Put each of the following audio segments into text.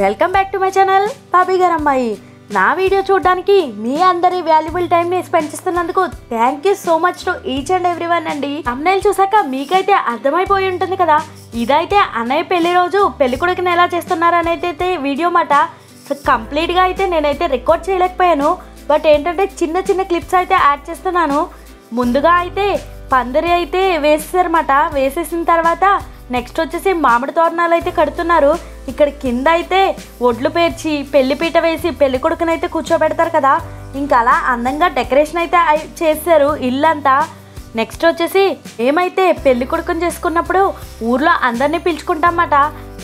Welcome back to my channel Bobby గారు అమ్మాయి. నా వీడియో చూడడానికి మీ అందరి వాల్యుబుల్ టైంని స్పెండ్ చేస్తున్నందుకు thank you so much to each and everyone అండి. thumbnail చూసాక మీకైతే అర్థమైపోయి ఉంటుంది కదా, ఇదైతే అన్నయ్య పెళ్లి రోజు పెళ్లి కొడుకుని ఎలా చేస్తున్నారు అనేది అయితే వీడియో మాట. కంప్లీట్గా అయితే నేనైతే రికార్డ్ చేయలేకపోయాను, బట్ ఏంటంటే చిన్న చిన్న క్లిప్స్ అయితే యాడ్ చేస్తున్నాను. ముందుగా అయితే పందిరి అయితే వేసేసారన్నమాట. వేసేసిన తర్వాత నెక్స్ట్ వచ్చేసి మామిడి తోరణాలు అయితే కడుతున్నారు. ఇక్కడ కింద అయితే ఒడ్లు పేర్చి పెళ్లిపీట వేసి పెళ్లి కొడుకుని అయితే కూర్చోబెడతారు కదా, ఇంకా అలా అందంగా డెకరేషన్ అయితే చేశారు ఇల్లంతా. నెక్స్ట్ వచ్చేసి ఏమైతే పెళ్లి కొడుకుని చేసుకున్నప్పుడు ఊర్లో అందరినీ పిలుచుకుంటామన్నమాట.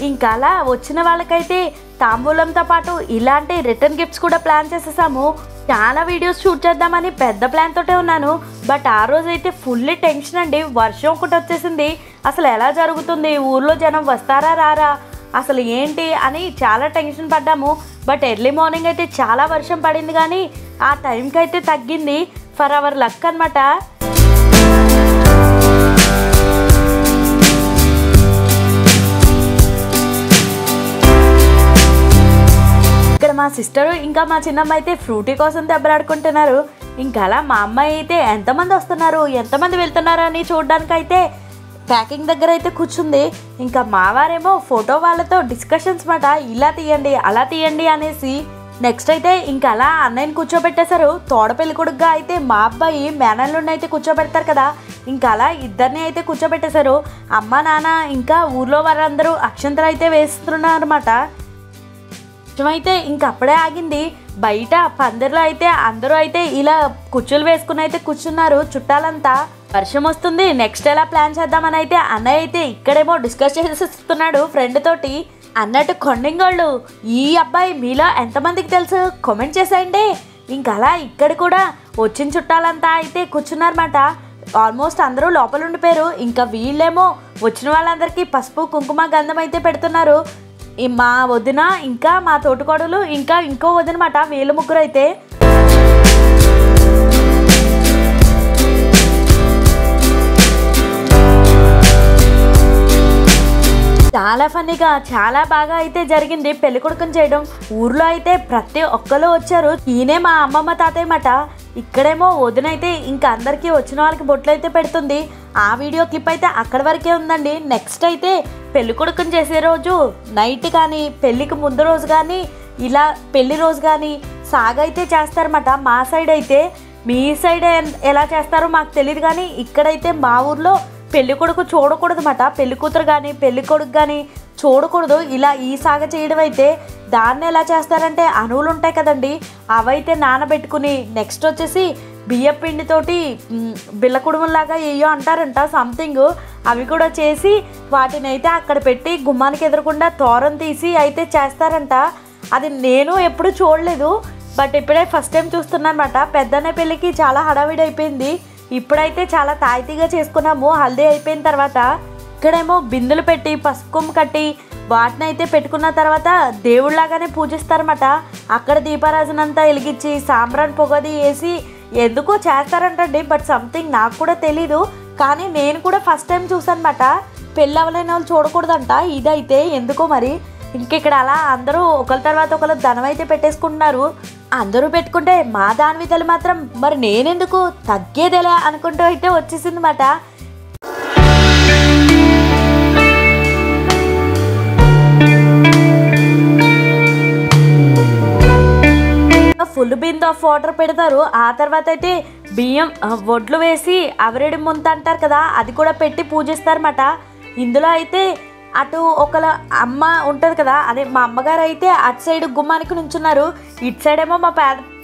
ఇంకా అలా వచ్చిన వాళ్ళకైతే తాంబూలంతో పాటు ఇలాంటి రిటర్న్ గిఫ్ట్స్ కూడా ప్లాన్ చేసేసాము. చాలా వీడియోస్ షూట్ చేద్దామని పెద్ద ప్లాన్ తోటే ఉన్నాను, బట్ ఆ రోజు అయితే ఫుల్లీ టెన్షన్ అండి. వర్షం ఒకటి వచ్చేసింది, అసలు ఎలా జరుగుతుంది, ఊర్లో జనం వస్తారా రారా, అసలు ఏంటి అని చాలా టెన్షన్ పడ్డాము. బట్ ఎర్లీ మార్నింగ్ అయితే చాలా వర్షం పడింది, కానీ ఆ టైంకి అయితే తగ్గింది. ఫర్ అవర్ లక్ అనమాట. ఇక్కడ మా సిస్టరు ఇంకా మా చిన్నమ్మ అయితే ఫ్రూటీ కోసం దెబ్బలాడుకుంటున్నారు. ఇంకా అలా మా అమ్మాయి అయితే ఎంతమంది వస్తున్నారు ఎంతమంది వెళ్తున్నారు అని చూడడానికి అయితే ప్యాకింగ్ దగ్గర అయితే కూర్చుంది. ఇంకా మావారేమో ఫోటో వాళ్ళతో డిస్కషన్స్ మాట, ఇలా తీయండి అలా తీయండి అనేసి. నెక్స్ట్ అయితే ఇంకా అలా అన్నయ్యని కూర్చోబెట్టేశారు. తోడ పెళ్లి కొడుకుగా అయితే మా అబ్బాయి మేనల్లుండి అయితే కూర్చోబెడతారు కదా, ఇంకా అలా ఇద్దరిని అయితే కూర్చోబెట్టేశారు. అమ్మ నాన్న ఇంకా ఊర్లో వారందరూ అక్షంతలు అయితే వేస్తున్నారు అనమాట. అయితే ఇంక అప్పుడే ఆగింది. బయట పందిర్లో అయితే అందరూ అయితే ఇలా కుర్చీలు వేసుకుని అయితే కూర్చున్నారు చుట్టాలంతా. వర్షం వస్తుంది, నెక్స్ట్ ఎలా ప్లాన్ చేద్దామని అయితే అన్నయ్య అయితే ఇక్కడేమో డిస్కస్ చేసేస్తున్నాడు ఫ్రెండ్ తోటి. అన్నట్టు కొండింగోళ్ళు ఈ అబ్బాయి మీలో ఎంతమందికి తెలుసు కామెంట్ చేసేయండి. ఇంకా అలా ఇక్కడ కూడా వచ్చిన చుట్టాలంతా అయితే కూర్చున్నారన్నమాట. ఆల్మోస్ట్ అందరూ లోపల ఉండిపోయారు. ఇంకా వీళ్ళేమో వచ్చిన వాళ్ళందరికీ పసుపు కుంకుమ గంధం అయితే పెడుతున్నారు. మా వదిన ఇంకా మా తోటికోడలు ఇంకా ఇంకో వదినమాట, వీళ్ళు ముగ్గురు అయితే. చాలా ఫన్నీగా చాలా బాగా అయితే జరిగింది పెళ్లి కొడుకుని చేయడం. ఊర్లో అయితే ప్రతి ఒక్కరు వచ్చారు. ఈయనే మా అమ్మమ్మ తాతయ్య మాట. ఇక్కడేమో వదిన అయితే ఇంకా అందరికీ వచ్చిన వాళ్ళకి బొట్లు అయితే పెడుతుంది. ఆ వీడియో క్లిప్ అయితే అక్కడి వరకే ఉందండి. నెక్స్ట్ అయితే పెళ్లి కొడుకుని చేసే రోజు నైట్ కానీ పెళ్ళికి ముందు రోజు కానీ ఇలా పెళ్లి రోజు కానీ సాగైతే చేస్తారన్నమాట మా సైడ్ అయితే. మీ సైడ్ ఎలా చేస్తారో మాకు తెలియదు, కానీ ఇక్కడైతే మా ఊర్లో పెళ్లి కొడుకు చూడకూడదు అన్నమాట. పెళ్లి కూతురు కానీ పెళ్లి కొడుకు కానీ చూడకూడదు. ఇలా ఈ సాగ చేయడం అయితే దాన్ని ఎలా చేస్తారంటే అణువులు ఉంటాయి కదండి, అవైతే నానబెట్టుకుని నెక్స్ట్ వచ్చేసి బియ్య పిండితోటి బిళ్ళ కుడుములాగా ఏయో అంటారంట సంథింగ్, అవి కూడా చేసి వాటిని అయితే అక్కడ పెట్టి గుమ్మానికి ఎదురకుండా తోరం తీసి అయితే చేస్తారంట. అది నేను ఎప్పుడు చూడలేదు, బట్ ఇప్పుడే ఫస్ట్ టైం చూస్తున్నాను అనమాట. పెద్దన్న పెళ్ళికి చాలా హడావిడి అయిపోయింది, ఇప్పుడైతే చాలా తాయితీగా చేసుకున్నాము. హల్దీ అయిపోయిన తర్వాత ఇక్కడేమో బిందులు పెట్టి పసుపు కొమ్ము కట్టి వాటిని అయితే పెట్టుకున్న తర్వాత దేవుళ్ళలాగానే పూజిస్తారన్నమాట. అక్కడ దీపారాజనంతా వెలిగించి సాంబ్రాన్ పొగది వేసి ఎందుకో చేస్తారంటండి, బట్ సంథింగ్ నాకు కూడా తెలీదు, కానీ నేను కూడా ఫస్ట్ టైం చూసాను అనమాట. పెళ్ళి అవ్వలేని వాళ్ళు చూడకూడదంట ఇదైతే ఎందుకో మరి. ఇంకెక్కడ అలా అందరూ ఒకరి తర్వాత ఒకరు ధనం అయితే పెట్టేసుకుంటున్నారు. అందరూ పెట్టుకుంటే మా దానివితలు మాత్రం మరి నేనెందుకు తగ్గేదేలా అనుకుంటూ అయితే వచ్చేసింది అన్నమాట. ఫుల్ బింద్ ఆఫ్ వాటర్ పెడతారు. ఆ తర్వాత అయితే బియ్యం వడ్లు వేసి అవరేడి ముంత అంటారు కదా, అది కూడా పెట్టి పూజిస్తారన్నమాట. ఇందులో అయితే అటు ఒకళ్ళ అమ్మ ఉంటుంది కదా, అదే మా అమ్మగారు అయితే అటు సైడ్ గుమ్మానికి నుంచున్నారు, ఇటు సైడ్ ఏమో మా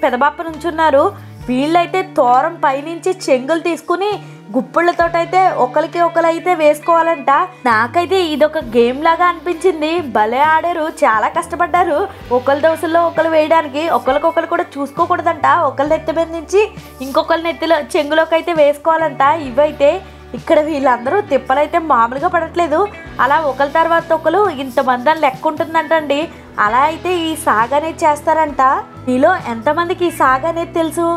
పెదబాప నుంచున్నారు. వీళ్ళైతే తోరం పైనుంచి చెంగులు తీసుకుని గుప్పిళ్ళతోటైతే ఒకరికి ఒకరైతే వేసుకోవాలంట. నాకైతే ఇదొక గేమ్ లాగా అనిపించింది. భలే ఆడారు, చాలా కష్టపడ్డారు. ఒకళ్ళ దోశల్లో ఒకరు వేయడానికి ఒకరికొకరు కూడా చూసుకోకూడదంట. ఒకళ్ళ నెత్తి మీద నుంచి ఇంకొకరి నెత్తిలో చెంగులోకి అయితే వేసుకోవాలంట. ఇవైతే ఇక్కడ వీళ్ళందరూ తిప్పలైతే మామూలుగా పడట్లేదు. అలా ఒకరి తర్వాత ఒకరు ఇంతమంది అని లెక్క ఉంటుందంటండి. అలా అయితే ఈ సాగ అనేది చేస్తారంట. మీలో ఎంతమందికి ఈ సాగ అనేది తెలుసు?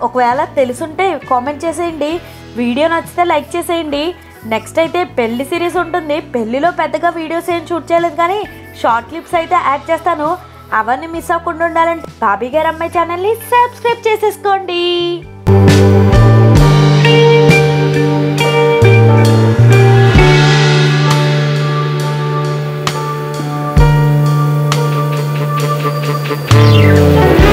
ఒకవేళ తెలుసుంటే కామెంట్ చేసేయండి. వీడియో నచ్చితే లైక్ చేసేయండి. నెక్స్ట్ అయితే పెళ్లి సిరీస్ ఉంటుంది. పెళ్లిలో పెద్దగా వీడియోస్ ఏం షూట్ చేయలేదు, కానీ షార్ట్ క్లిప్స్ అయితే యాడ్ చేస్తాను. అవన్నీ మిస్ అవ్వకుండా ఉండాలంటే బాబీ గారి అమ్మాయి ఛానల్ని సబ్స్క్రైబ్ చేసేసుకోండి.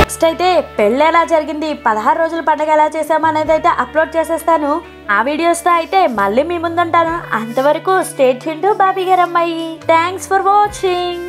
నెక్స్ట్ అయితే పెళ్ళి ఎలా జరిగింది, 16 రోజుల పండుగ ఎలా చేసాము అనేది అయితే అప్లోడ్ చేసేస్తాను. ఆ వీడియోస్తో అయితే మళ్ళీ మీ ముందుంటాను. అంతవరకు స్టే ట్యూన్డ్ టు బాబీ గారి అమ్మాయి. Thanks for watching.